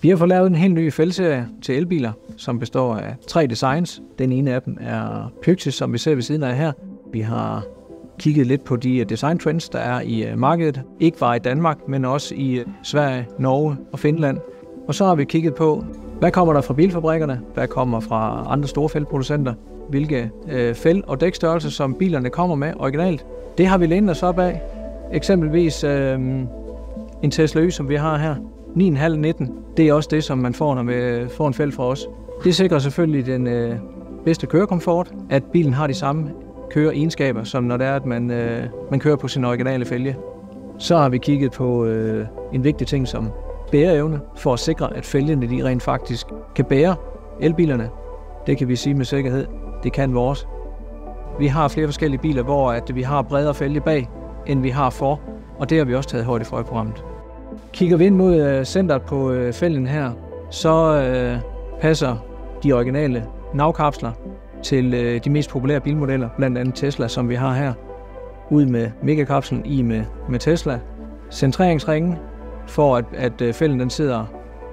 Vi har fået lavet en helt ny fældeserie til elbiler, som består af 3 designs. Den ene af dem er Pyrxis, som vi ser ved siden af her. Vi har kigget lidt på de design trends, der er i markedet. Ikke bare i Danmark, men også i Sverige, Norge og Finland. Og så har vi kigget på, hvad kommer der fra bilfabrikkerne, hvad kommer fra andre store fældeproducenter, hvilke fæld- og dækstørrelser, som bilerne kommer med originalt. Det har vi lænet os op af. Eksempelvis en Tesla Y, som vi har her. 9,5-19. Det er også det, som man får, når man får en fælde fra os. Det sikrer selvfølgelig den bedste kørekomfort, at bilen har de samme køreegenskaber, som når det er, at man kører på sin originale fælge. Så har vi kigget på en vigtig ting som bæreevne, for at sikre, at fælgene de rent faktisk kan bære elbilerne. Det kan vi sige med sikkerhed. Det kan vores. Vi har flere forskellige biler, hvor at vi har bredere fælge bag, end vi har for, og det har vi også taget højde for i programmet. Kigger vi ind mod centret på fælgen her, så passer de originale navkapsler til de mest populære bilmodeller, blandt andet Tesla, som vi har her. Ud med megakapslen, i med Tesla. Centreringsringen, for at fælgen den sidder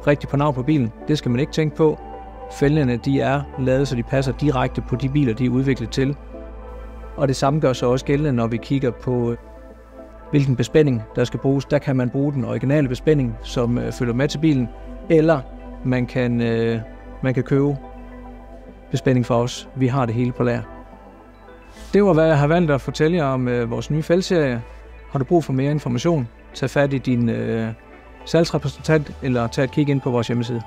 rigtig på nav på bilen, det skal man ikke tænke på. Fælgene de er lavet, så de passer direkte på de biler, de er udviklet til. Og det samme gør sig også gældende, når vi kigger på hvilken bespænding der skal bruges. Der kan man bruge den originale bespænding, som følger med til bilen, eller man kan købe bespænding for os. Vi har det hele på lager. Det var, hvad jeg har valgt at fortælle jer om vores nye fældeserie. Har du brug for mere information, tag fat i din salgsrepræsentant, eller tag et kig ind på vores hjemmeside.